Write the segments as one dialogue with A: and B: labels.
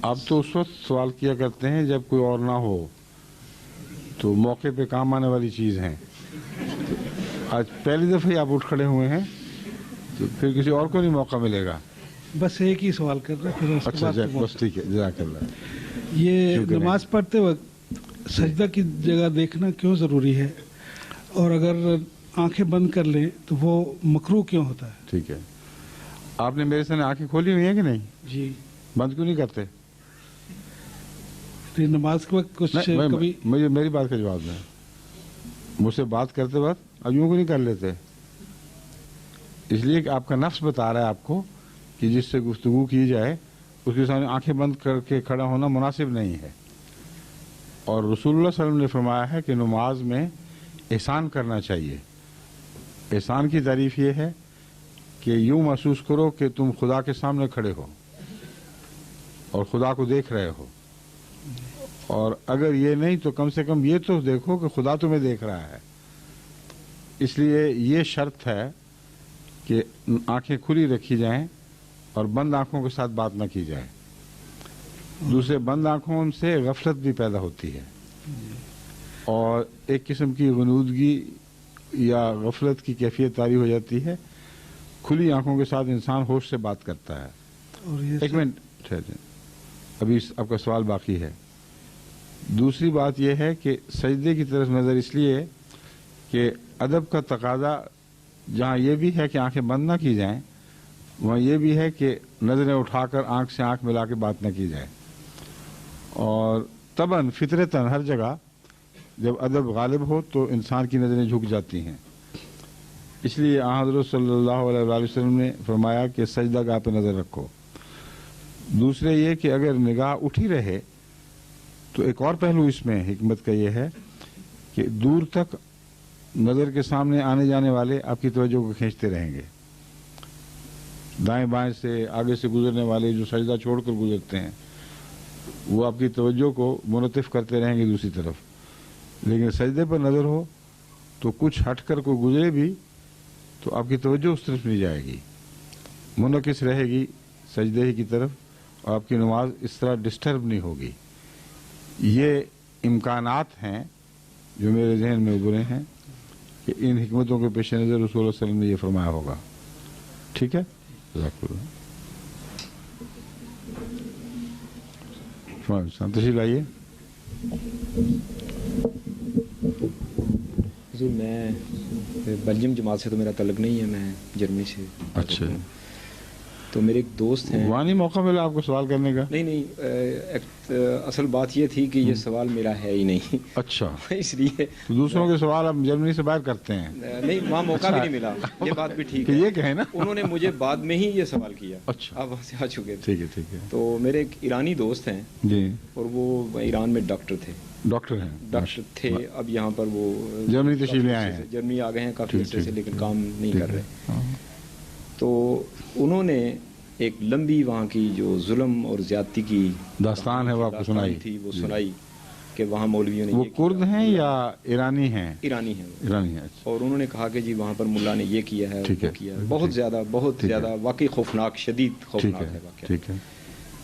A: آپ تو اس وقت سوال کیا کرتے ہیں جب کوئی اور نہ ہو، تو موقع پہ کام آنے والی چیز ہیں. آج پہلی دفعہ ہی آپ اٹھ کھڑے ہوئے ہیں، تو پھر کسی اور کو نہیں موقع ملے گا.
B: بس ایک ہی سوال کر رہے پھر اس کے
A: اچھا
B: بعد
A: بس ٹھیک ہے، جزاک اللہ.
B: یہ نماز پڑھتے وقت سجدہ کی جگہ دیکھنا کیوں ضروری ہے، اور اگر آنکھیں بند کر لیں تو وہ مکروہ کیوں ہوتا ہے؟
A: ٹھیک ہے. آپ نے میرے سامنے آنکھیں کھولی ہوئی ہیں کہ نہیں؟
B: جی.
A: بند کیوں نہیں کرتے؟
B: نماز کے وقت کچھ کبھی
A: مجھے میری بات کا جواب دیں. مجھ سے بات کرتے وقت اب یوں کو نہیں کر لیتے، اس لیے کہ آپ کا نفس بتا رہا ہے آپ کو کہ جس سے گفتگو کی جائے اس کے سامنے آنکھیں بند کر کے کھڑا ہونا مناسب نہیں ہے. اور رسول اللہ صلی اللہ علیہ وسلم نے فرمایا ہے کہ نماز میں احسان کرنا چاہیے. احسان کی تعریف یہ ہے کہ یوں محسوس کرو کہ تم خدا کے سامنے کھڑے ہو اور خدا کو دیکھ رہے ہو، اور اگر یہ نہیں تو کم سے کم یہ تو دیکھو کہ خدا تمہیں دیکھ رہا ہے. اس لیے یہ شرط ہے کہ آنکھیں کھلی رکھی جائیں اور بند آنکھوں کے ساتھ بات نہ کی جائے. دوسرے بند آنکھوں سے غفلت بھی پیدا ہوتی ہے، اور ایک قسم کی غنودگی یا غفلت کی کیفیت طاری ہو جاتی ہے. کھلی آنکھوں کے ساتھ انسان ہوش سے بات کرتا ہے. ایک منٹ ٹھہر جائیں، ابھی آپ کا سوال باقی ہے. دوسری بات یہ ہے کہ سجدے کی طرف نظر اس لیے کہ ادب کا تقاضا جہاں یہ بھی ہے کہ آنکھیں بند نہ کی جائیں، وہاں یہ بھی ہے کہ نظریں اٹھا کر آنکھ سے آنکھ ملا کے بات نہ کی جائے. اور طبعاً فطرتاً ہر جگہ جب ادب غالب ہو تو انسان کی نظریں جھک جاتی ہیں. اس لیے حضرت صلی اللہ علیہ وآلہ وسلم نے فرمایا کہ سجدہ گاہ پہ نظر رکھو. دوسرے یہ کہ اگر نگاہ اٹھی رہے تو ایک اور پہلو اس میں حکمت کا یہ ہے کہ دور تک نظر کے سامنے آنے جانے والے آپ کی توجہ کو کھینچتے رہیں گے. دائیں بائیں سے آگے سے گزرنے والے جو سجدہ چھوڑ کر گزرتے ہیں وہ آپ کی توجہ کو منعطف کرتے رہیں گے دوسری طرف. لیکن سجدے پر نظر ہو تو کچھ ہٹ کر کوئی گزرے بھی تو آپ کی توجہ اس طرف نہیں جائے گی، منعکس رہے گی سجدے ہی کی طرف، اور آپ کی نماز اس طرح ڈسٹرب نہیں ہوگی. یہ امکانات ہیں جو میرے ذہن میں ابھرے ہیں کہ ان حکمتوں کے پیش نظر رسول اللہ صلی اللہ علیہ وسلم نے یہ فرمایا ہوگا. ٹھیک ہے، تشریف لائیے.
C: جی میں بلجیم جماعت سے تو میرا تعلق نہیں ہے، میں جرمنی سے.
A: اچھا،
C: تو میرے ایک دوست ہیں.
A: وہاں نہیں موقع ملا آپ کو سوال کرنے کا؟
C: نہیں، اصل بات یہ تھی کہ یہ سوال میرا ہے ہی نہیں.
A: اچھا،
C: اس لیے
A: دوسروں کے سوال آپ جرمنی سے باہر کرتے ہیں؟
C: نہیں، وہاں موقع بھی نہیں ملا. یہ بات بھی ٹھیک ہے،
A: یہ کہیں نا
C: انہوں نے مجھے بعد میں ہی یہ سوال کیا.
A: اچھا،
C: آپ وہاں سے آ چکے تھے.
A: ٹھیک ہے ٹھیک ہے.
C: تو میرے ایک ایرانی دوست ہیں
A: جی،
C: اور وہ ایران میں ڈاکٹر تھے.
A: ڈاکٹر ہیں؟
C: ڈاکٹر تھے. اب یہاں پر وہ
A: جرمنی تشریف لے آئے ہیں.
C: جرمنی آ گئے ہیں کافی عرصے سے، لیکن کام نہیں کر رہے. تو انہوں نے ایک لمبی وہاں کی جو ظلم اور زیادتی کی
A: داستان ہے وہ آپ کو سنائی
C: تھی، وہ سنائی کہ وہاں مولویوں نے.
A: وہ کرد ہیں یا ایرانی ہیں؟
C: ایرانی ہیں.
A: ایرانی ہیں.
C: اور انہوں نے کہا کہ جی وہاں پر ملا نے یہ کیا ہے، وہ کیا ہے. بہت زیادہ واقعی خوفناک، شدید خوفناک ہے واقعہ.
A: ٹھیک ہے.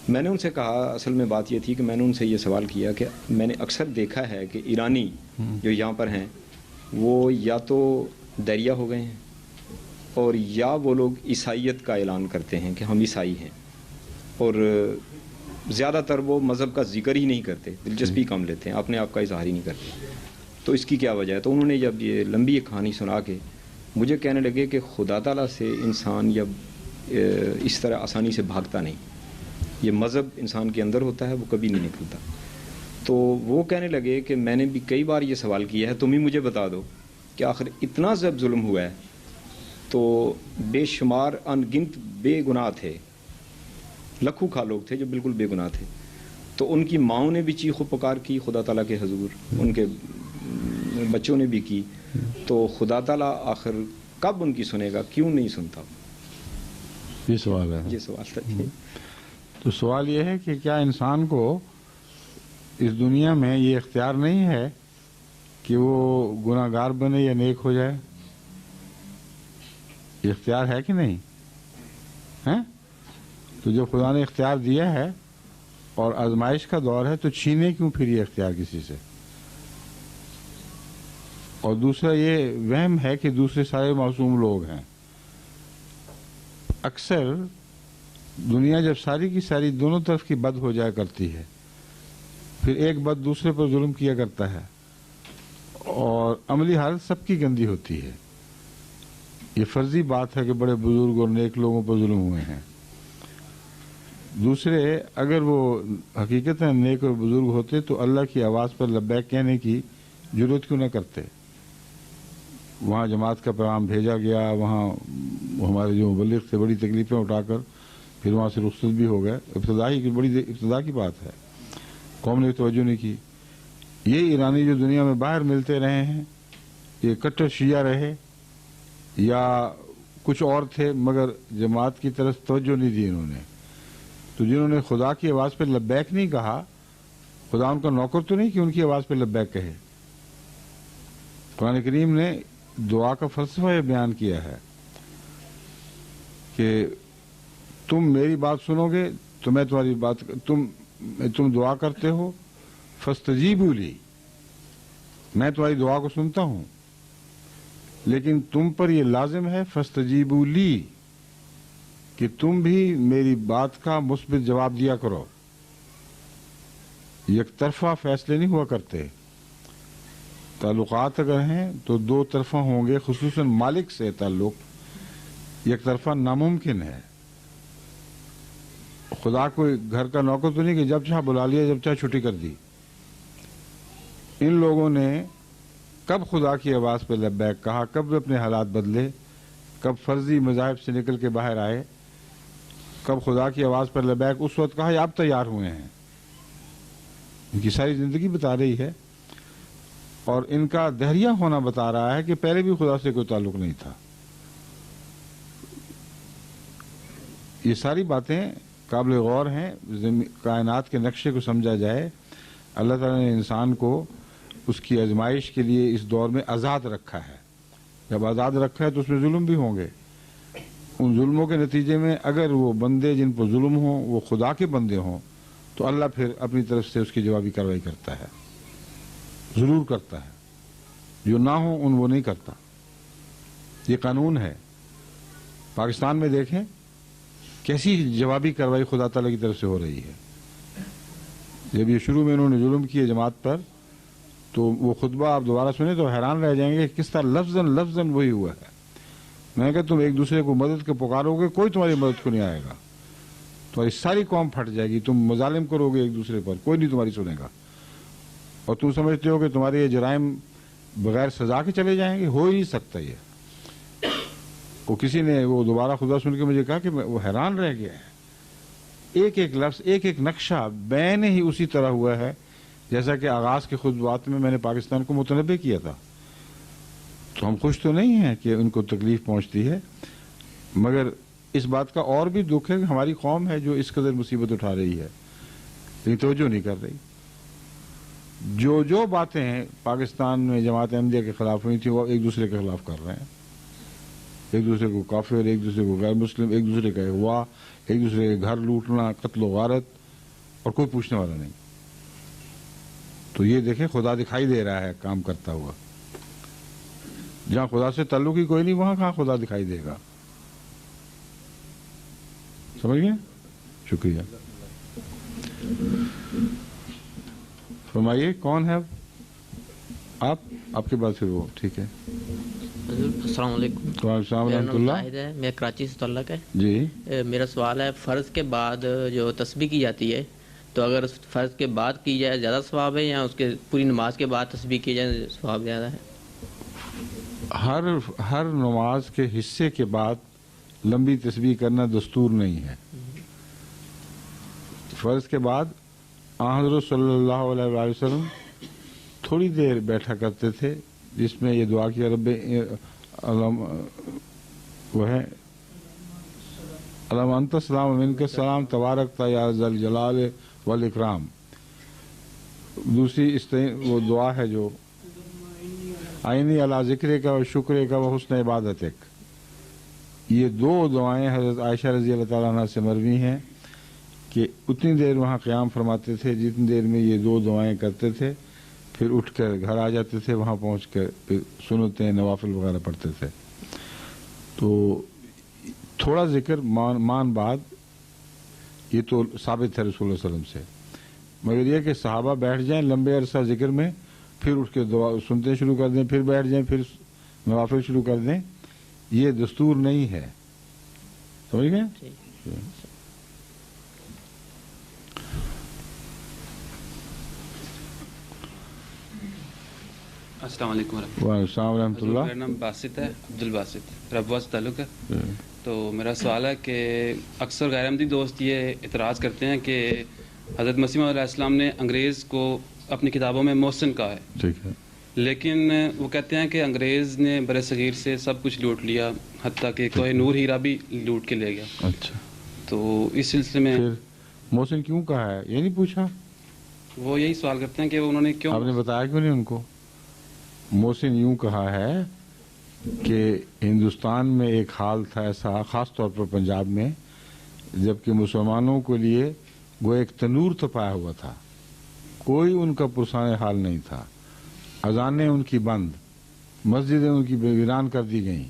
C: میں نے ان سے کہا، اصل میں بات یہ تھی کہ میں نے ان سے یہ سوال کیا کہ میں نے اکثر دیکھا ہے کہ ایرانی جو یہاں پر ہیں وہ یا تو دریا ہو گئے ہیں، اور یا وہ لوگ عیسائیت کا اعلان کرتے ہیں کہ ہم عیسائی ہیں، اور زیادہ تر وہ مذہب کا ذکر ہی نہیں کرتے، دلچسپی کم لیتے ہیں، اپنے آپ کا اظہار ہی نہیں کرتے. تو اس کی کیا وجہ ہے؟ تو انہوں نے جب یہ لمبی ایک کہانی سنا کے مجھے کہنے لگے کہ خدا تعالیٰ سے انسان یا اس طرح آسانی سے بھاگتا نہیں. یہ مذہب انسان کے اندر ہوتا ہے، وہ کبھی نہیں نکلتا. تو وہ کہنے لگے کہ میں نے بھی کئی بار یہ سوال کیا ہے، تم ہی مجھے بتا دو کہ آخر اتنا جب ظلم ہوا ہے تو بے شمار ان گنت بے گناہ تھے، لکھوں کھا لوگ تھے جو بالکل بے گناہ تھے. تو ان کی ماؤں نے بھی چیخ و پکار کی خدا تعالیٰ کے حضور، ان کے بچوں نے بھی کی. تو خدا تعالیٰ آخر کب ان کی سنے گا، کیوں نہیں سنتا؟
A: یہ سوال ہے.
C: یہ سوال تھا.
A: تو سوال یہ ہے کہ کیا انسان کو اس دنیا میں یہ اختیار نہیں ہے کہ وہ گناہ گار بنے یا نیک ہو جائے؟ یہ اختیار ہے کہ نہیں ہے؟ تو جب خدا نے اختیار دیا ہے اور آزمائش کا دور ہے تو چھینے کیوں پھر یہ اختیار کسی سے؟ اور دوسرا یہ وہم ہے کہ دوسرے سارے معصوم لوگ ہیں. اکثر دنیا جب ساری کی ساری دونوں طرف کی بد ہو جایا کرتی ہے، پھر ایک بد دوسرے پر ظلم کیا کرتا ہے اور عملی حالت سب کی گندی ہوتی ہے. یہ فرضی بات ہے کہ بڑے بزرگ اور نیک لوگوں پر ظلم ہوئے ہیں. دوسرے اگر وہ حقیقت نیک اور بزرگ ہوتے تو اللہ کی آواز پر لبیک کہنے کی ضرورت کیوں نہ کرتے؟ وہاں جماعت کا پیغام بھیجا گیا، وہاں ہمارے جو مبلغ تھے بڑی تکلیفیں اٹھا کر پھر وہاں سے رخصت بھی ہو گئے. بڑی ابتدا کی بات ہے، قوم نے توجہ نہیں کی. یہ ایرانی جو دنیا میں باہر ملتے رہے ہیں، یہ کٹر شیعہ رہے یا کچھ اور تھے، مگر جماعت کی طرف توجہ نہیں دی انہوں نے. تو جنہوں نے خدا کی آواز پہ لبیک نہیں کہا، خدا ان کا نوکر تو نہیں کہ ان کی آواز پہ لبیک کہے. قرآن کریم نے دعا کا فلسفہ یہ بیان کیا ہے کہ تم میری بات سنو گے تو میں تمہاری بات، تم دعا کرتے ہو فاستجیبوا لی، میں تمہاری دعا کو سنتا ہوں، لیکن تم پر یہ لازم ہے فاستجیبوا لی کہ تم بھی میری بات کا مثبت جواب دیا کرو. یک طرفہ فیصلے نہیں ہوا کرتے. تعلقات اگر ہیں تو دو طرفہ ہوں گے، خصوصاً مالک سے تعلق یک طرفہ ناممکن ہے. خدا کوئی گھر کا نوکر تو نہیں کہ جب چاہ بلا لیا جب چاہ چھٹی کر دی. ان لوگوں نے کب خدا کی آواز پہ لبیک کہا، کب اپنے حالات بدلے، کب فرضی مذاہب سے نکل کے باہر آئے، کب خدا کی آواز پر لبیک اس وقت کہا یا اب تیار ہوئے ہیں. ان کی ساری زندگی بتا رہی ہے اور ان کا دہریہ ہونا بتا رہا ہے کہ پہلے بھی خدا سے کوئی تعلق نہیں تھا. یہ ساری باتیں قابل غور ہیں. کائنات کے نقشے کو سمجھا جائے، اللہ تعالیٰ نے انسان کو اس کی آزمائش کے لیے اس دور میں آزاد رکھا ہے. جب آزاد رکھا ہے تو اس میں ظلم بھی ہوں گے. ان ظلموں کے نتیجے میں اگر وہ بندے جن پر ظلم ہوں وہ خدا کے بندے ہوں تو اللہ پھر اپنی طرف سے اس کی جوابی کارروائی کرتا ہے، ضرور کرتا ہے. جو نہ ہوں ان وہ نہیں کرتا. یہ قانون ہے. پاکستان میں دیکھیں کیسی جوابی کارروائی خدا تعالیٰ کی طرف سے ہو رہی ہے. جب یہ شروع میں انہوں نے ظلم کیے جماعت پر تو وہ خطبہ آپ دوبارہ سنیں تو حیران رہ جائیں گے کہ کس طرح لفظاً وہی ہوا ہے. میں نے کہا تم ایک دوسرے کو مدد کے پکارو گے، کوئی تمہاری مدد کو نہیں آئے گا. تمہاری ساری قوم پھٹ جائے گی. تم مظالم کرو گے ایک دوسرے پر، کوئی نہیں تمہاری سنے گا. اور تم سمجھتے ہو کہ تمہارے یہ جرائم بغیر سزا کے چلے جائیں گے؟ ہو ہی نہیں سکتا. یہ وہ کسی نے وہ دوبارہ خدا سن کے مجھے کہا کہ وہ حیران رہ گیا ہے. ایک ایک لفظ، ایک ایک نقشہ بین ہی اسی طرح ہوا ہے جیسا کہ آغاز کے خطبات میں نے پاکستان کو متنبع کیا تھا. تو ہم خوش تو نہیں ہیں کہ ان کو تکلیف پہنچتی ہے، مگر اس بات کا اور بھی دکھ ہے کہ ہماری قوم ہے جو اس قدر مصیبت اٹھا رہی ہے لیکن توجہ نہیں کر رہی. جو باتیں ہیں پاکستان میں جماعت احمدیہ کے خلاف ہوئی تھیں وہ ایک دوسرے کے خلاف کر رہے ہیں. ایک دوسرے کو کافر، ایک دوسرے کو غیر مسلم، ایک دوسرے کا اغوا، ایک دوسرے کے گھر لوٹنا، قتل و غارت، اور کوئی پوچھنے والا نہیں. تو یہ دیکھیں خدا دکھائی دے رہا ہے کام کرتا ہوا. جہاں خدا سے تعلق ہی کوئی نہیں وہاں کہاں خدا دکھائی دے گا. سمجھ گئے؟ شکریہ. فرمائیے کون ہے آپ کے بعد پھر وہ. ٹھیک ہے.
D: السلام علیکم.
A: وعلیکم السلام ورحمۃ اللہ.
D: ہے میں کراچی سے تعلق ہے.
A: جی
D: میرا سوال ہے فرض کے بعد جو تسبیح کی جاتی ہے تو اگر فرض کے بعد کی جائے زیادہ ثواب ہے یا اس کے پوری نماز کے بعد تسبیح کی جائے ثواب زیادہ ہے؟
A: ہر نماز کے حصے کے بعد لمبی تسبیح کرنا دستور نہیں ہے. فرض کے بعد حضرت صلی اللہ علیہ وآلہ وسلم تھوڑی دیر بیٹھا کرتے تھے جس میں یہ دعا کیا رب وہ ہے اللہم انت السلام و منک السلام تبارک یا ذا الجلال والاکرام. دوسری وہ دعا ہے جو آئینی علی ذکر کا و شکر کا و حسن عبادتک. یہ دو دعائیں حضرت عائشہ رضی اللہ تعالیٰ عنہ سے مروی ہیں کہ اتنی دیر وہاں قیام فرماتے تھے جتنی دیر میں یہ 2 دعائیں کرتے تھے، پھر اٹھ کر گھر آ جاتے تھے، وہاں پہنچ کر پھر سنتیں نوافل وغیرہ پڑھتے تھے. تو تھوڑا ذکر مان بعد یہ تو ثابت ہے رسول اللہ صلی اللہ علیہ وسلم سے، مگر یہ کہ صحابہ بیٹھ جائیں لمبے عرصہ ذکر میں، پھر اٹھ کے دعا سنتے شروع کر دیں، پھر بیٹھ جائیں، پھر نوافل شروع کر دیں، یہ دستور نہیں ہے. سمجھ گئے؟
E: السلام علیکم ورحمۃ
A: وعلیکم السلام ورحمۃ
E: اللہ.
A: اللہ.
E: میرا نام باسط ہے، عبدالباسط، ربوہ سے تعلق ہے. تو میرا سوال ہے کہ اکثر غیر احمدی دوست یہ اعتراض کرتے ہیں کہ حضرت مسیح علیہ السلام نے انگریز کو اپنی کتابوں میں محسن کہا ہے،
A: ٹھیک ہے،
E: لیکن وہ کہتے ہیں کہ انگریز نے بر صغیر سے سب کچھ لوٹ لیا، حتیٰ کہ کوہ نور ہیرا بھی لوٹ کے لے گیا.
A: اچھا،
E: تو اس سلسلے میں
A: پھر محسن کیوں کہا ہے یہ نہیں پوچھا؟
E: وہ یہی سوال کرتے ہیں کہ انہوں نے کیوں،
A: آپ نے بتایا کیوں نہیں ان کو؟ محسن یوں کہا ہے کہ ہندوستان میں ایک حال تھا ایسا، خاص طور پر پنجاب میں، جبکہ مسلمانوں کے لیے وہ ایک تنور تپایا ہوا تھا، کوئی ان کا پرسان حال نہیں تھا، اذانیں ان کی بند، مسجدیں ان کی ویران کر دی گئیں،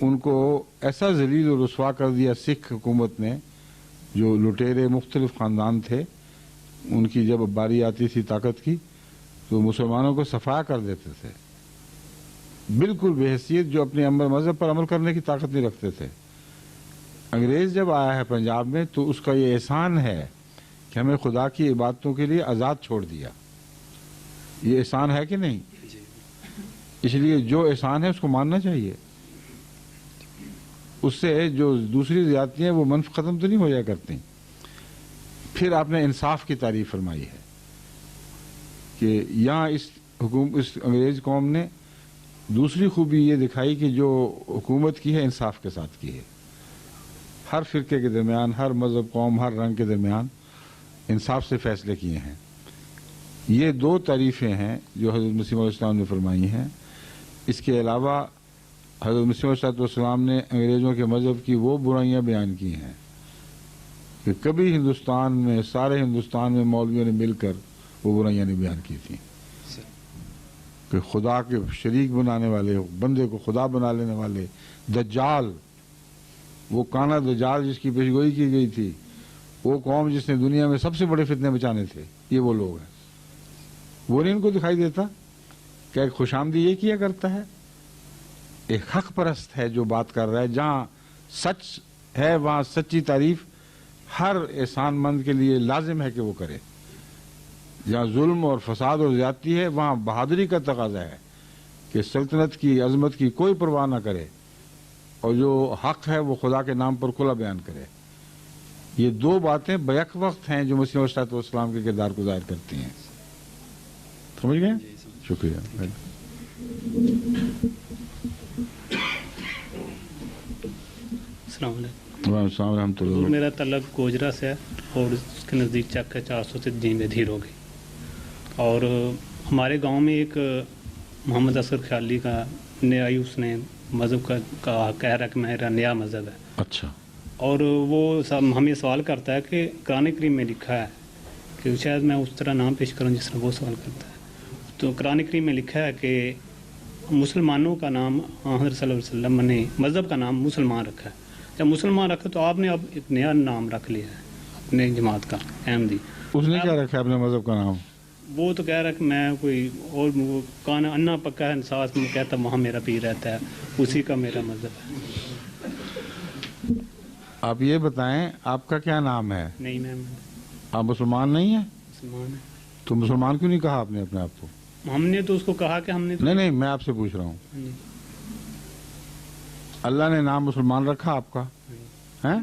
A: ان کو ایسا ذلیل و رسوا کر دیا سکھ حکومت نے، جو لٹیرے مختلف خاندان تھے، ان کی جب باری آتی تھی طاقت کی تو مسلمانوں کو صفا کر دیتے تھے، بالکل بے حیثیت، جو اپنے مذہب پر عمل کرنے کی طاقت نہیں رکھتے تھے. انگریز جب آیا ہے پنجاب میں تو اس کا یہ احسان ہے کہ ہمیں خدا کی عبادتوں کے لیے آزاد چھوڑ دیا. یہ احسان ہے کہ نہیں؟ اس لیے جو احسان ہے اس کو ماننا چاہیے. اس سے جو دوسری زیادتیاں وہ منف ختم تو نہیں ہو جایا کرتی. پھر آپ نے انصاف کی تعریف فرمائی ہے کہ یہاں اس انگریز قوم نے دوسری خوبی یہ دکھائی کہ جو حکومت کی ہے انصاف کے ساتھ کی ہے، ہر فرقے کے درمیان، ہر مذہب، قوم، ہر رنگ کے درمیان انصاف سے فیصلے کیے ہیں. یہ 2 تعریفیں ہیں جو حضرت مسیح علیہ السلام نے فرمائی ہیں. اس کے علاوہ حضرت مسیح علیہ السلام نے انگریزوں کے مذہب کی وہ برائیاں بیان کی ہیں کہ کبھی ہندوستان میں، سارے ہندوستان میں مولویوں نے مل کر وہ برائیاں نہیں بیان کی تھیں، کہ خدا کے شریک بنانے والے، بندے کو خدا بنا لینے والے، دجال، وہ کانا دجال جس کی پیشگوئی کی گئی تھی، وہ قوم جس نے دنیا میں سب سے بڑے فتنے بچانے تھے، یہ وہ لوگ ہیں. وہ نہیں ان کو دکھائی دیتا کہ ایک خوش آمدی یہ کیا کرتا ہے، ایک حق پرست ہے جو بات کر رہا ہے. جہاں سچ ہے وہاں سچی تعریف ہر احسان مند کے لیے لازم ہے کہ وہ کرے. جہاں ظلم اور فساد اور زیادتی ہے وہاں بہادری کا تقاضا ہے کہ سلطنت کی عظمت کی کوئی پرواہ نہ کرے، اور جو حق ہے وہ خدا کے نام پر کھلا بیان کرے. یہ 2 باتیں بیک وقت ہیں جو مسیح علیہ السلام کے کردار کو ظاہر کرتی ہیں. سمجھ گئے؟ شکریہ.
F: السلام علیکم.
A: وعلیکم السلام ورحمۃ اللہ.
F: میرا تعلق گوجرا سے ہے اور اس کے نزدیک چک ہے 400 سے جی میں دھیر ہو گئی. اور ہمارے گاؤں میں ایک محمد اصغر خیالی کا نیا ہی اس نے مذہب کا کہہ رہا کہ میرا نیا مذہب ہے.
A: اچھا.
F: اور وہ ہمیں سوال کرتا ہے کہ قرآن کریم میں لکھا ہے کہ شاید میں اس طرح نام پیش کروں جس طرح وہ سوال کرتا ہے. تو قرآن کریم میں لکھا ہے کہ مسلمانوں کا نام حضرت صلی اللہ علیہ وسلم نے مذہب کا نام مسلمان رکھا ہے. جب مسلمان رکھا تو آپ نے اب ایک نیا نام رکھ لیا ہے اپنے جماعت کا، احمدی.
A: اس نے کیا رکھا ہے اپنے مذہب کا نام؟
F: وہ تو کہہ رہا ہے کہ میں کوئی اور کانا انا پکا ہے ساتھ میں کہتا وہاں میرا پیر رہتا ہے، اسی کا میرا مذہب ہے.
A: آپ یہ بتائیں آپ کا کیا نام ہے؟
F: نہیں میں
A: آپ مسلمان نہیں ہیں؟
F: مسلمان ہے.
A: تو مسلمان کیوں نہیں کہا آپ نے اپنے آپ کو؟
F: ہم نے تو اس کو کہا کہ ہم نے تو
A: نہیں میں آپ سے پوچھ رہا ہوں، اللہ نے نام مسلمان رکھا آپ کا؟
F: ہاں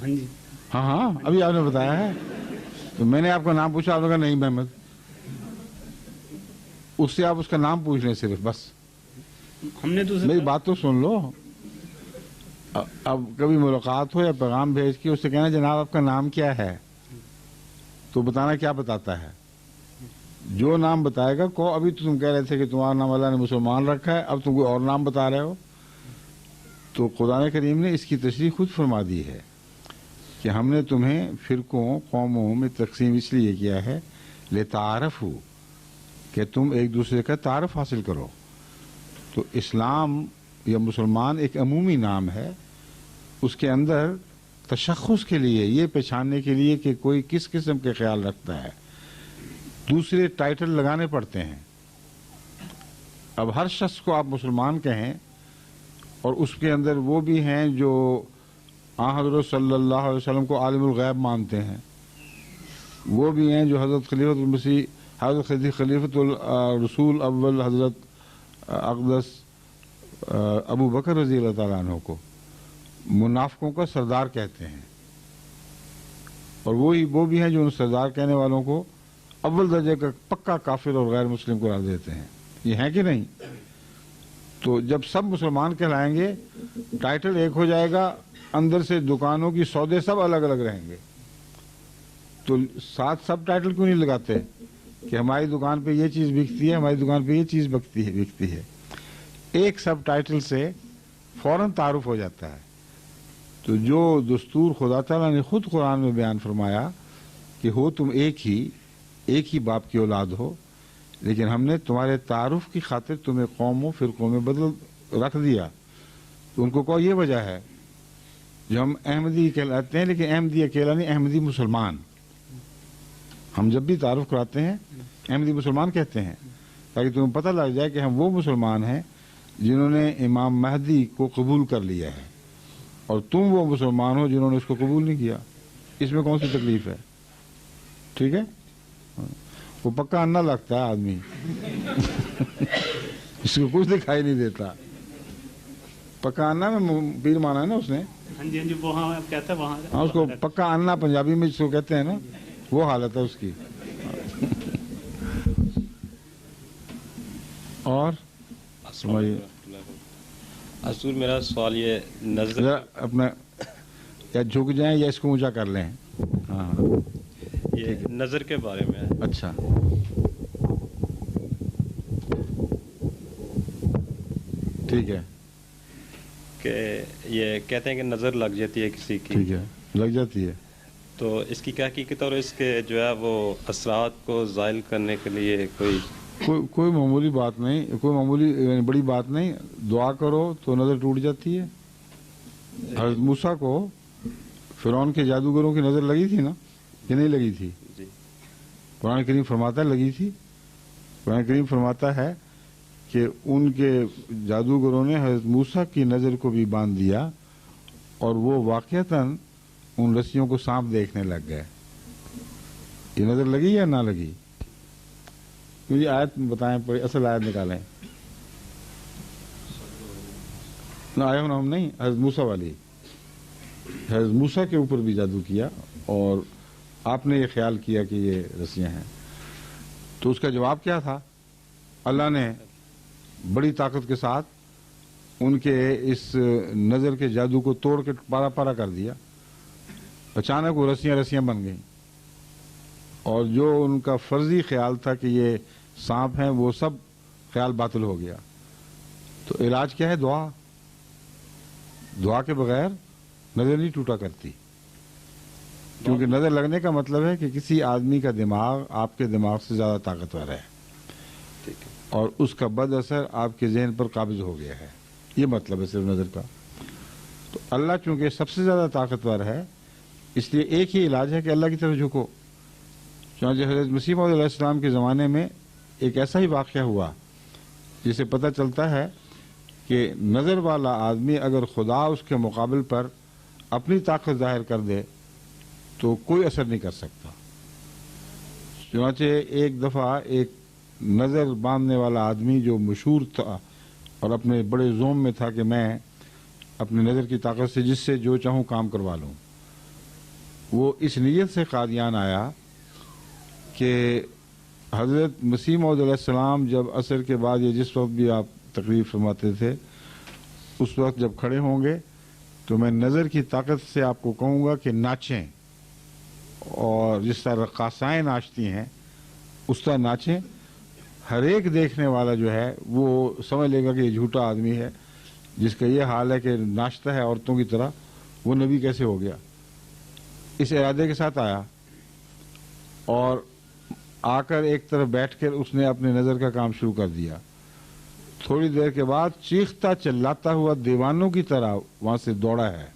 F: جی.
A: ہاں ابھی آپ نے بتایا ہے. تو میں نے آپ کا نام پوچھا، آپ نے کہا نہیں محمد. اس سے آپ اس کا نام پوچھ لیں صرف، بس.
F: ہم نے تو
A: میری بات تو سن لو. اب کبھی ملاقات ہو یا پیغام بھیج کے اس سے کہنا جناب آپ کا نام کیا ہے، تو بتانا کیا بتاتا ہے. جو نام بتائے گا کو. ابھی تو تم کہہ رہے تھے کہ تمہارا نام اللہ نے مسلمان رکھا ہے، اب تم کوئی اور نام بتا رہے ہو. تو قرآن کریم نے اس کی تشریح خود فرما دی ہے کہ ہم نے تمہیں فرقوں قوموں میں تقسیم اس لیے کیا ہے لتعارفوا، کہ تم ایک دوسرے کا تعارف حاصل کرو. تو اسلام یا مسلمان ایک عمومی نام ہے، اس کے اندر تشخص کے لیے، یہ پہچاننے کے لیے کہ کوئی کس قسم کے خیال رکھتا ہے، دوسرے ٹائٹل لگانے پڑتے ہیں. اب ہر شخص کو آپ مسلمان کہیں اور اس کے اندر وہ بھی ہیں جو حضرت صلی اللہ علیہ وسلم کو عالم الغیب مانتے ہیں، وہ بھی ہیں جو حضرت خلیفۃ المسیح، حضرت خلیفۃ الرسول اول حضرت اقدس ابو بکر رضی اللہ تعالیٰ عنہ کو منافقوں کا سردار کہتے ہیں، اور وہ بھی ہیں جو ان سردار کہنے والوں کو اول درجے کا پکا کافر اور غیر مسلم قرار دیتے ہیں. یہ ہیں کہ نہیں؟ تو جب سب مسلمان کہلائیں گے ٹائٹل ایک ہو جائے گا، اندر سے دکانوں کی سودے سب الگ الگ رہیں گے. تو ساتھ سب ٹائٹل کیوں نہیں لگاتے کہ ہماری دکان پہ یہ چیز بکتی ہے، ہماری دکان پہ یہ چیز بکتی ہے. ایک سب ٹائٹل سے فوراً تعارف ہو جاتا ہے. تو جو دستور خدا تعالیٰ نے خود قرآن میں بیان فرمایا کہ ہو تم ایک ہی باپ کی اولاد ہو، لیکن ہم نے تمہارے تعارف کی خاطر تمہیں قوموں فرقوں میں بدل رکھ دیا. تو ان کو کہو یہ وجہ ہے جو ہم احمدی کہلاتے ہیں، لیکن احمدی اکیلا نہیں، احمدی مسلمان. ہم جب بھی تعارف کراتے ہیں احمدی مسلمان کہتے ہیں، تاکہ تمہیں پتہ لگ جائے کہ ہم وہ مسلمان ہیں جنہوں نے امام مہدی کو قبول کر لیا ہے، اور تم وہ مسلمان ہو جنہوں نے اس کو قبول نہیں کیا. اس میں کون سی تکلیف ہے؟ ٹھیک ہے. وہ پکا انا لگتا ہے آدمی اس کو کچھ دکھائی نہیں دیتا. پکا انا میں پیر مانا ہے نا اس نے.
F: ہاں جی وہاں کہتا ہے وہاں.
A: ہاں اس کو پکا انا پنجابی میں جس کو کہتے ہیں نا، وہ حالت ہے اس کی. اور
G: اصول میرا سوال یہ نظر
A: اپنا یا جھک جائیں یا اس کو اونچا کر لیں. ہاں
G: یہ نظر کے بارے میں ہے.
A: اچھا ٹھیک ہے.
G: کہ یہ کہتے ہیں کہ نظر لگ جاتی ہے کسی کی.
A: ٹھیک ہے، لگ جاتی ہے.
G: تو اس کی کیا حقیقت اور اس کے جو ہے وہ اثرات کو زائل کرنے کے لیے کوئی
A: معمولی بات نہیں، کوئی معمولی بڑی بات نہیں. دعا کرو تو نظر ٹوٹ جاتی ہے. حضرت موسیٰ کو فرعون کے جادوگروں کی نظر لگی تھی نا، کہ نہیں لگی تھی؟
G: جی.
A: قرآن کریم فرماتا ہے لگی تھی. قرآن کریم فرماتا ہے کہ ان کے جادوگروں نے حضرت موسیٰ کی نظر کو بھی باندھ دیا، اور وہ واقعتاً ان رسیوں کو سانپ دیکھنے لگ گئے. یہ نظر لگی یا نہ لگی؟ مجھے آیت بتائیں، اصل آیت نکالیں. نہ آئے ہم نہیں، حضرت موسیٰ والی. حضرت موسیٰ کے اوپر بھی جادو کیا اور آپ نے یہ خیال کیا کہ یہ رسیاں ہیں. تو اس کا جواب کیا تھا؟ اللہ نے بڑی طاقت کے ساتھ ان کے اس نظر کے جادو کو توڑ کے پارا پارا کر دیا. اچانک وہ رسیاں بن گئیں، اور جو ان کا فرضی خیال تھا کہ یہ سانپ ہیں وہ سب خیال باطل ہو گیا. تو علاج کیا ہے؟ دعا کے بغیر نظر نہیں ٹوٹا کرتی. کیونکہ نظر لگنے کا مطلب ہے کہ کسی آدمی کا دماغ آپ کے دماغ سے زیادہ طاقتور ہے، اور اس کا بد اثر آپ کے ذہن پر قابض ہو گیا ہے. یہ مطلب ہے صرف نظر کا. تو اللہ چونکہ سب سے زیادہ طاقتور ہے، اس لیے ایک ہی علاج ہے کہ اللہ کی طرف جھکو. چنانچہ حضرت مسیح موعود علیہ السلام کے زمانے میں ایک ایسا ہی واقعہ ہوا جس سے پتہ چلتا ہے کہ نظر والا آدمی اگر خدا اس کے مقابل پر اپنی طاقت ظاہر کر دے تو کوئی اثر نہیں کر سکتا. چنانچہ ایک دفعہ ایک نظر باندھنے والا آدمی جو مشہور تھا اور اپنے بڑے زوم میں تھا کہ میں اپنی نظر کی طاقت سے جس سے جو چاہوں کام کروا لوں، وہ اس نیت سے قادیان آیا کہ حضرت مسیح موعود علیہ السلام جب عصر کے بعد یا جس وقت بھی آپ تقریر فرماتے تھے، اس وقت جب کھڑے ہوں گے تو میں نظر کی طاقت سے آپ کو کہوں گا کہ ناچیں، اور جس طرح رقاصائیں ناچتی ہیں اس طرح ناچیں. ہر ایک دیکھنے والا جو ہے وہ سمجھ لے گا کہ یہ جھوٹا آدمی ہے جس کا یہ حال ہے کہ ناچتا ہے عورتوں کی طرح، وہ نبی کیسے ہو گیا. اس ارادے کے ساتھ آیا اور آ کر ایک طرف بیٹھ کر اس نے اپنے نظر کا کام شروع کر دیا. تھوڑی دیر کے بعد چیختا چلاتا ہوا دیوانوں کی طرح وہاں سے دوڑا ہے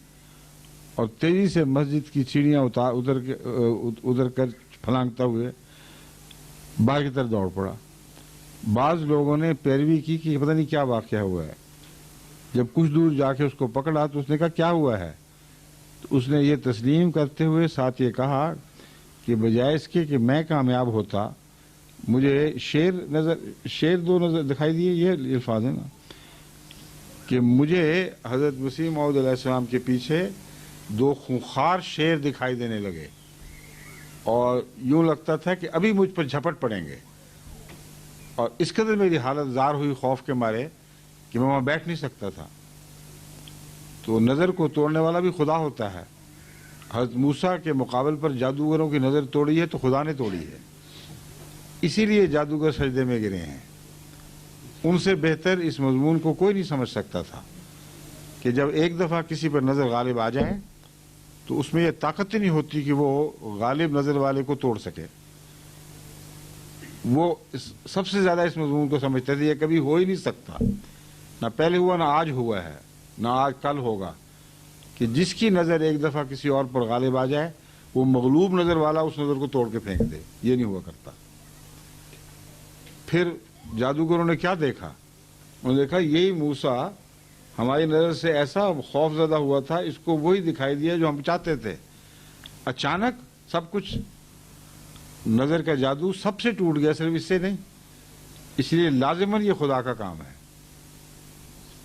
A: اور تیزی سے مسجد کی سیڑھیاں ادھر کر پھلانگتا ہوئے باہر کی طرف دوڑ پڑا. بعض لوگوں نے پیروی کی کہ پتہ نہیں کیا واقعہ ہوا ہے. جب کچھ دور جا کے اس کو پکڑا تو اس نے کہا کیا ہوا ہے؟ تو اس نے یہ تسلیم کرتے ہوئے ساتھ یہ کہا کہ بجائے اس کے کہ میں کامیاب ہوتا مجھے شیر دو نظر دکھائی دیے. یہ الفاظ ہیں نا کہ مجھے حضرت مسیح موعود علیہ السلام کے پیچھے 2 خونخوار شیر دکھائی دینے لگے اور یوں لگتا تھا کہ ابھی مجھ پر جھپٹ پڑیں گے. اور اس قدر میری حالت زار ہوئی خوف کے مارے کہ میں وہاں بیٹھ نہیں سکتا تھا. تو نظر کو توڑنے والا بھی خدا ہوتا ہے. حضرت موسیٰ کے مقابل پر جادوگروں کی نظر توڑی ہے تو خدا نے توڑی ہے. اسی لیے جادوگر سجدے میں گرے ہیں. ان سے بہتر اس مضمون کو کوئی نہیں سمجھ سکتا تھا کہ جب ایک دفعہ کسی پر نظر غالب آ جائے تو اس میں یہ طاقت نہیں ہوتی کہ وہ غالب نظر والے کو توڑ سکے. وہ سب سے زیادہ اس مضمون کو سمجھتے تھے یہ کبھی ہو ہی نہیں سکتا. نہ پہلے ہوا نہ آج ہوا ہے نہ آج کل ہوگا کہ جس کی نظر ایک دفعہ کسی اور پر غالب آ جائے وہ مغلوب نظر والا اس نظر کو توڑ کے پھینک دے. یہ نہیں ہوا کرتا. پھر جادوگروں نے کیا دیکھا؟ انہوں نے دیکھا یہی موسیٰ ہماری نظر سے ایسا خوف زدہ ہوا تھا اس کو وہی دکھائی دیا جو ہم چاہتے تھے. اچانک سب کچھ نظر کا جادو سب سے ٹوٹ گیا صرف اس سے نہیں. اس لیے لازماً یہ خدا کا کام ہے.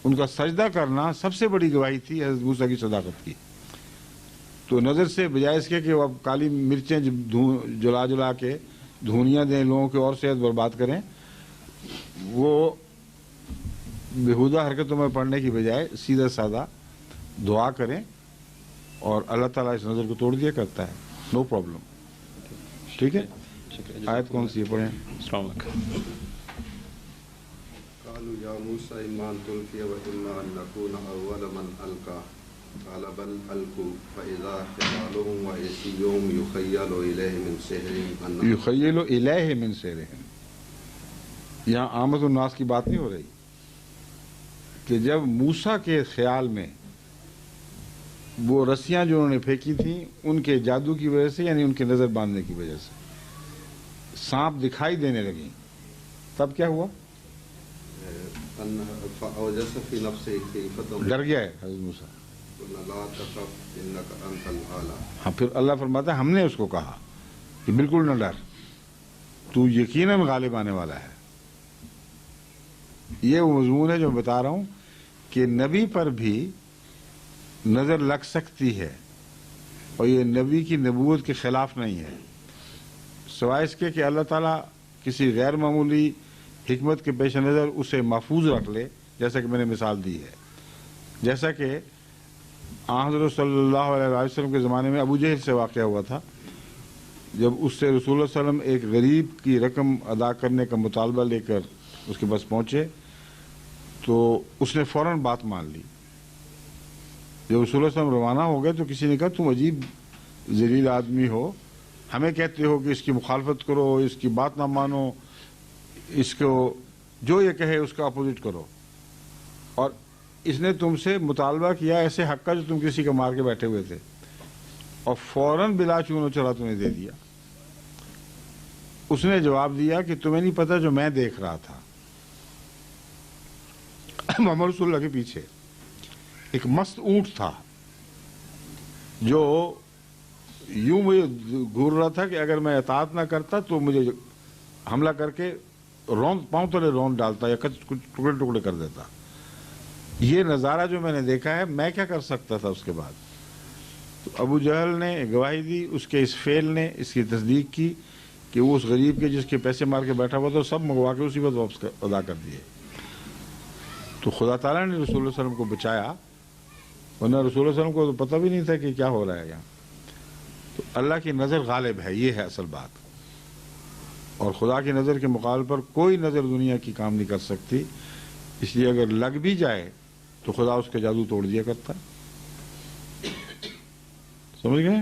A: ان کا سجدہ کرنا سب سے بڑی گواہی تھی حضرت موسیٰ کی صداقت کی. تو نظر سے بجائے اس کے کہ وہ اب کالی مرچیں جلا جلا کے دھونیاں دیں لوگوں کی اور صحت برباد کریں وہ بیہودہ حرکتوں میں پڑنے کی بجائے سیدھا سادہ دعا کریں اور اللہ تعالیٰ اس نظر کو توڑ دیا کرتا ہے. No problem. ٹھیک ہے. آیت کون سی ہے پڑھیں.
G: السلام علیکم.
H: قالوا يا موسى إما أن تلقي وإما أن نكون أول من ألقى قال بل ألقوا فإذا حبالهم وعصيهم يخيل
A: إليه من سحرهم. یہاں آمد الناس کی بات نہیں ہو رہی کہ جب موسیٰ کے خیال میں وہ رسیاں جو انہوں نے پھینکی تھیں ان کے جادو کی وجہ سے یعنی ان کے نظر باندھنے کی وجہ سے سانپ دکھائی دینے لگیں تب کیا ہوا؟ ڈر گیا ہے حضرت موسیٰ. ہاں پھر اللہ فرماتا ہے ہم نے اس کو کہا کہ بالکل نہ ڈر تو یقیناً غالب آنے والا ہے. یہ وہ مضمون ہے جو میں بتا رہا ہوں کہ نبی پر بھی نظر لگ سکتی ہے اور یہ نبی کی نبوت کے خلاف نہیں ہے سوائے اس کے کہ اللہ تعالیٰ کسی غیر معمولی حکمت کے پیش نظر اسے محفوظ رکھ لے جیسا کہ میں نے مثال دی ہے. جیسا کہ حضرت صلی اللہ علیہ وسلم کے زمانے میں ابو جہل سے واقعہ ہوا تھا جب اس سے رسول اللہ صلی اللہ علیہ وسلم ایک غریب کی رقم ادا کرنے کا مطالبہ لے کر اس کے پاس پہنچے تو اس نے فوراً بات مان لی. جب رسول اللہ صلی اللہ علیہ وسلم روانہ ہو گئے تو کسی نے کہا تم عجیب ذلیل آدمی ہو ہمیں کہتے ہو کہ اس کی مخالفت کرو اس کی بات نہ مانو اس کو جو یہ کہے اس کا اپوزٹ کرو اور اس نے تم سے مطالبہ کیا ایسے حق کا جو تم کسی کا مار کے بیٹھے ہوئے تھے اور فوراً بلا چون چڑھا تمہیں دے دیا. اس نے جواب دیا کہ تمہیں نہیں پتا جو میں دیکھ رہا تھا. محمد رسول اللہ کے پیچھے ایک مست اونٹ تھا جو یوں مجھے گھور رہا تھا کہ اگر میں اطاعت نہ کرتا تو مجھے حملہ کر کے پاؤں تلے رون ڈالتا یا ٹکڑے ٹکڑے کر دیتا. یہ نظارہ جو میں نے دیکھا ہے میں کیا کر سکتا تھا اس کے بعد. تو ابو جہل نے گواہی دی اس کے اس فعل نے اس کی تصدیق کی کہ وہ اس غریب کے جس کے پیسے مار کے بیٹھا ہوا تھا سب منگوا کے اسی وقت واپس ادا کر دیے. تو خدا تعالیٰ نے رسول اللہ صلی اللہ علیہ وسلم کو بچایا ورنہ رسول اللہ صلی اللہ علیہ وسلم کو تو پتہ بھی نہیں تھا کہ کیا ہو رہا ہے یہاں. تو اللہ کی نظر غالب ہے یہ ہے اصل بات اور خدا کی نظر کے مقابلے پر کوئی نظر دنیا کی کام نہیں کر سکتی. اس لیے اگر لگ بھی جائے تو خدا اس کا جادو توڑ دیا کرتا ہے. سمجھ گئے؟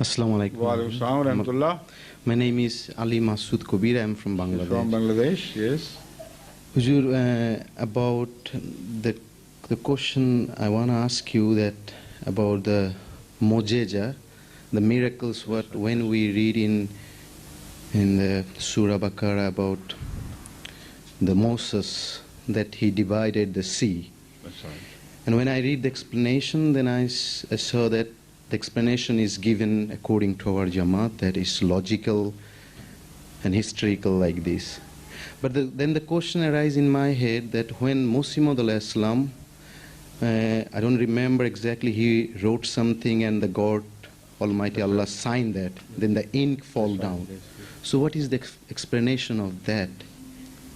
I: Assalamu alaikum.
A: Wa alaikum assalam wa rahmatullah.
I: My name is Ali Masood Kubir. I am from Bangladesh.
A: From Bangladesh, yes.
I: Huzur, about the question I want to ask you that about the Mojeja, the miracles what when we read in the Surah Baqarah about the Moses that he divided the sea.
A: That's right.
I: And when I read the explanation, then I saw that the explanation is given according to our Jamaat, that is logical and historical like this. But then the question arises in my head that when Musa alayhi salam, I don't remember exactly, he wrote something and the God Almighty Allah signed that, then the ink fall down. So what is the explanation of that?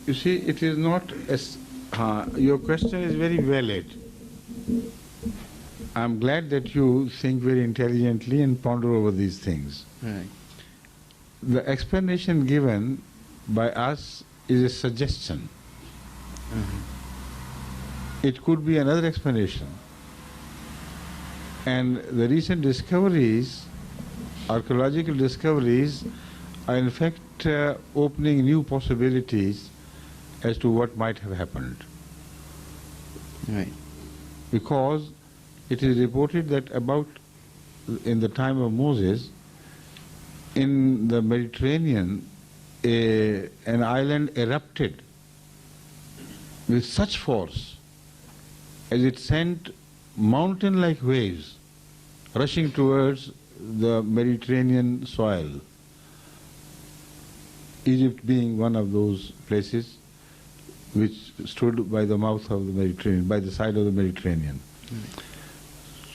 A: You see, it is not as... your question is very valid. I'm glad that you think very intelligently and ponder over these things.
I: Right.
A: The explanation given by us is a suggestion. It could be another explanation. And the recent discoveries, archaeological discoveries, are in fact opening new possibilities as to what might have happened.
I: Right.
A: Because it is reported that about in the time of Moses, in the Mediterranean, an island erupted with such force as it sent mountain-like waves rushing towards the Mediterranean soil. Egypt being one of those places which stood by the mouth of the Mediterranean, by the side of the Mediterranean.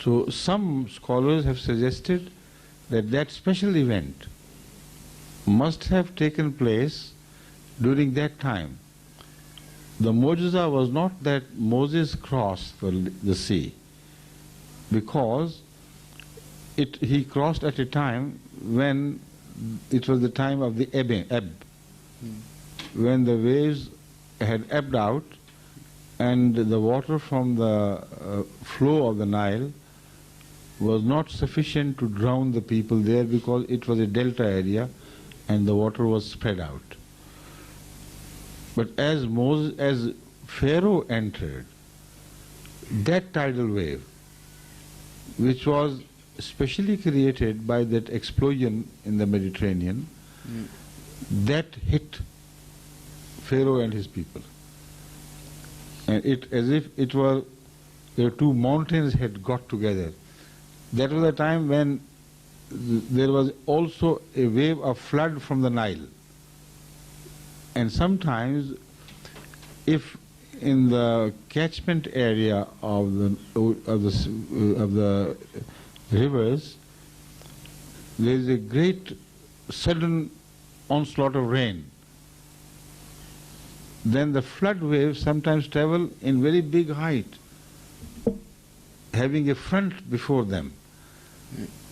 A: So some scholars have suggested that that special event must have taken place during that time. The Mu'jiza was not that Moses crossed the sea. because he crossed at a time when it was the time of the ebb, when the waves had ebbed out and the water from the flow of the Nile was not sufficient to drown the people there, because it was a delta area and the water was spread out. But as Pharaoh entered, that tidal wave, which was specially created by that explosion in the Mediterranean, that hit Pharaoh and his people. And it as if it were the two mountains had got together. That was the time when there was also a wave of flood from the Nile. And sometimes, if in the catchment area of the rivers there is a great sudden onslaught of rain, then the flood waves sometimes travel in very big height, having a front before them.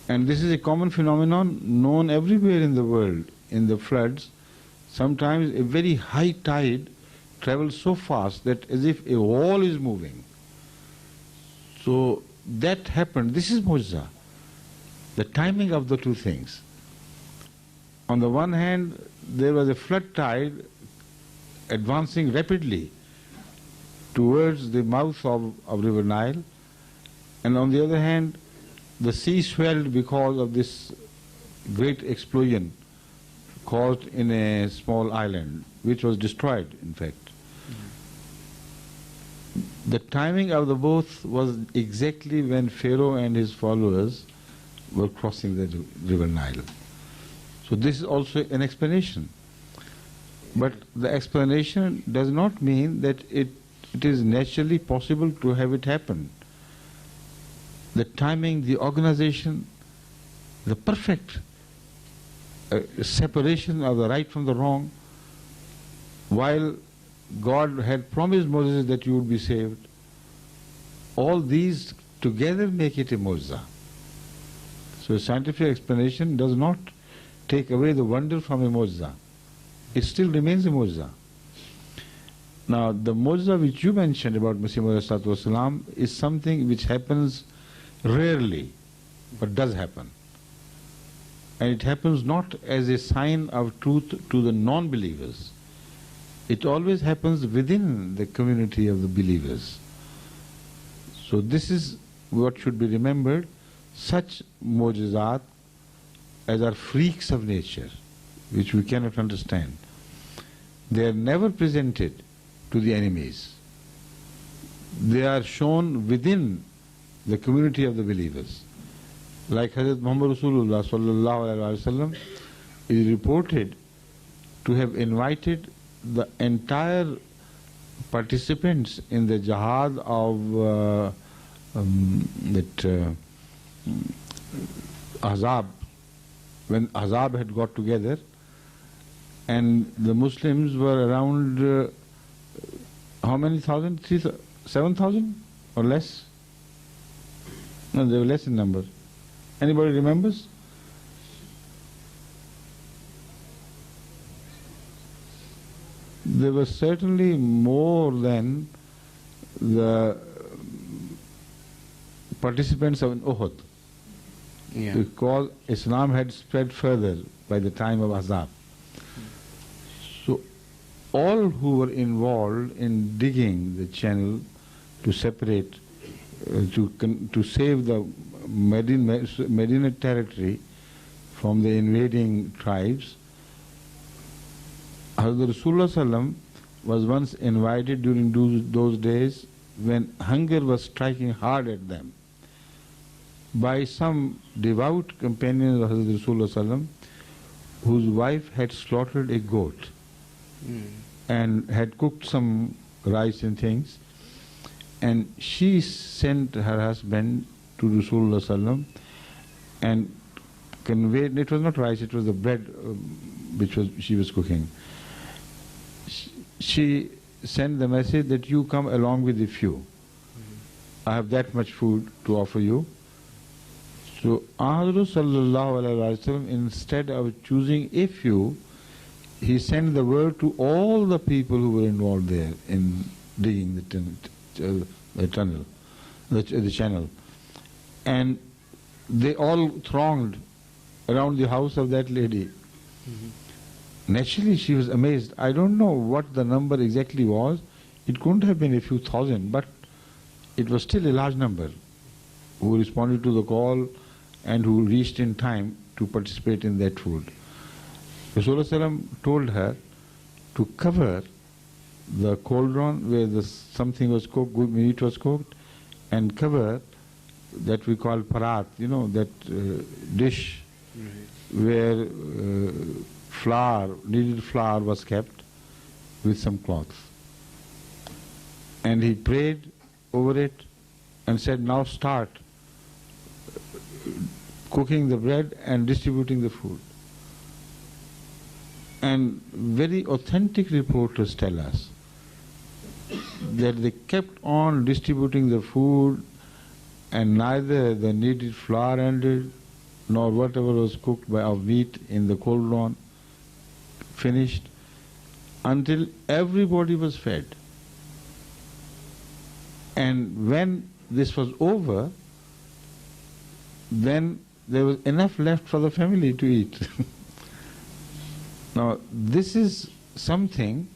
A: And this is a common phenomenon known everywhere in the world. In the floods, sometimes a very high tide travels so fast that as if a wall is moving. So that happened. This is Mu'jiza, the timing of the two things. On the one hand, there was a flood tide advancing rapidly towards the mouth of River Nile, and on the other hand, the sea swelled because of this great explosion caused in a small island, which was destroyed, in fact. The timing of the both was exactly when Pharaoh and his followers were crossing the River Nile. So this is also an explanation. But the explanation does not mean that it is naturally possible to have it happen. The timing, the organization, the perfect separation of the right from the wrong, while God had promised Moses that you would be saved, all these together make it a Mu'jiza. So a scientific explanation does not take away the wonder from a Mu'jiza. It still remains a Mu'jiza. Now, the Mu'jiza which you mentioned about Masih Maud is something which happens rarely, but does happen. And it happens not as a sign of truth to the non-believers. It always happens within the community of the believers. So this is what should be remembered. Such mu'jizat as are freaks of nature, which we cannot understand, they are never presented to the enemies. They are shown within the community of the believers. Like Hazrat Muhammad Rasulullah sallallahu alaihi wasallam is reported to have invited the entire participants in the jihad of Ahzab, when Ahzab had got together, and the Muslims were around how many thousand? 7,000 or less? No, they were less in number. Anybody remembers? There were certainly more than the participants of Uhud, because Islam had spread further by the time of Ahzab. So all who were involved in digging the channel to separate, to save the Medina territory from the invading tribes, Hazrat Rasulullah Sallam was once invited during those days when hunger was striking hard at them by some devout companions of Hazrat Rasulullah Sallam, whose wife had slaughtered a goat and had cooked some rice and things, and she sent her husband to Rasulullah Sallam and conveyed, it was not rice, it was the bread which she was cooking. She sent the message that you come along with a few. I have that much food to offer you. So Hazrat sallallahu alaihi wasallam, instead of choosing a few, he sent the word to all the people who were involved there in digging the channel, and they all thronged around the house of that lady. Naturally, she was amazed. I don't know what the number exactly was. It couldn't have been a few thousand, but it was still a large number who responded to the call and who reached in time to participate in that food. Rasulullah told her to cover the cauldron where something was cooked, good meat was cooked, and cover that we call parat, that dish where kneaded flour was kept with some cloths. And he prayed over it and said, now start cooking the bread and distributing the food. And very authentic reporters tell us that they kept on distributing the food, and neither the kneaded flour ended nor whatever was cooked of meat in the cauldron finished until everybody was fed. And when this was over, then there was enough left for the family to eat. Now, this is something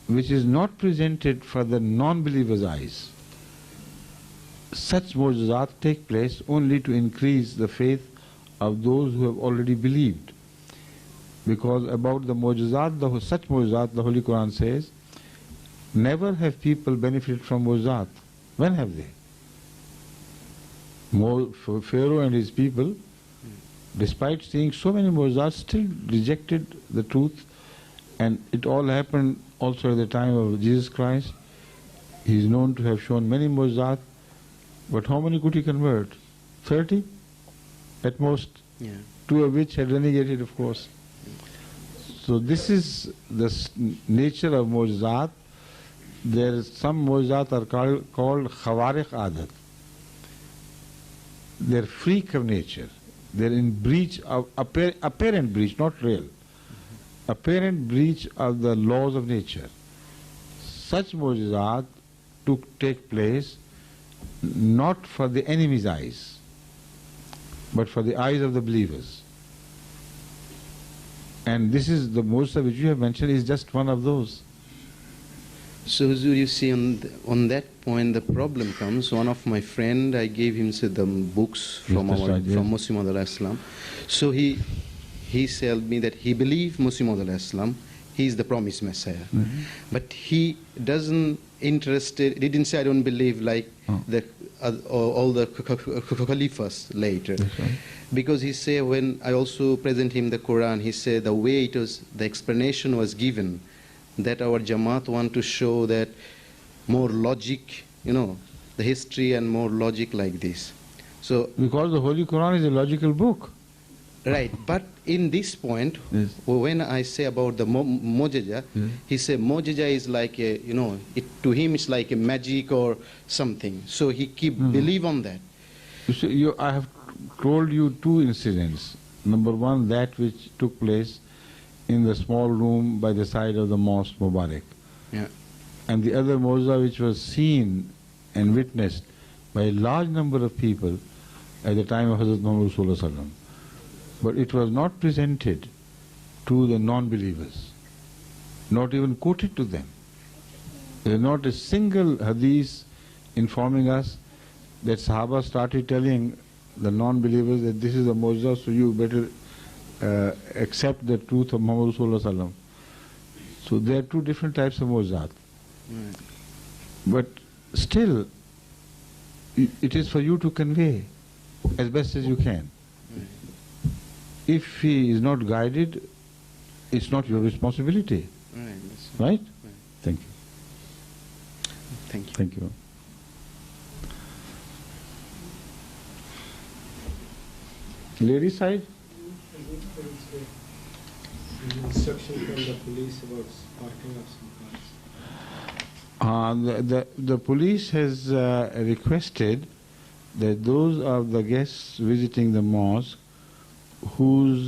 A: which is not presented for the non-believer's eyes. Such mu'jizat take place only to increase the faith of those who have already believed. Because about the mu'jizat, such mu'jizat, the Holy Quran says, never have people benefited from mu'jizat. When have they? Pharaoh and his people, despite seeing so many mu'jizat, still rejected the truth, and it all happened also at the time of Jesus Christ. He is known to have shown many mu'jizat, but how many could he convert? 30 at most, two of which had renegated, of course. So this is the nature of mu'jizat. There is some mu'jizat are called khawariq adat. They're freak of nature. They're in breach of apparent breach, not real. Apparent breach of the laws of nature. Such mu'jizat take place not for the enemy's eyes, but for the eyes of the believers. And this is the mu'jiza which you have mentioned is just one of those.
I: So Huzur, you see on that point the problem comes. One of my friend, I gave him the books from Muslim al-Islam. So he told me that he believed Muslim al-Islam, he is the promised Messiah. But he didn't say I don't believe like all the caliphs later. Because he said, when I also present him the Quran, he said the way it was, the explanation was given, that our Jamaat want to show that more logic, the history and more logic like this. So
A: because the Holy Quran is a logical book.
I: Right, but in this point, when I say about the Mojaja, he said Mojaja is like a, to him it's like a magic or something. So he believe on that.
A: You see, I have told you two incidents. Number one, that which took place in the small room by the side of the Mosque Mubarak. And the other Moza which was seen and witnessed by a large number of people at the time of Hazrat Muhammad Sallallahu. But it was not presented to the non-believers, not even quoted to them. There is not a single hadith informing us that Sahaba started telling the non-believers that this is a mu'jiza, so you better accept the truth of Muhammad Sallallahu. So there are two different types of mu'jizat. But still, it is for you to convey as best as you can. If he is not guided, it's not your responsibility. Right? Thank you.
I: Thank you.
A: Thank you. Ladies side?
J: Instruction from the police about sparking of some cars.
A: The police has requested that those of the guests visiting the mosque whose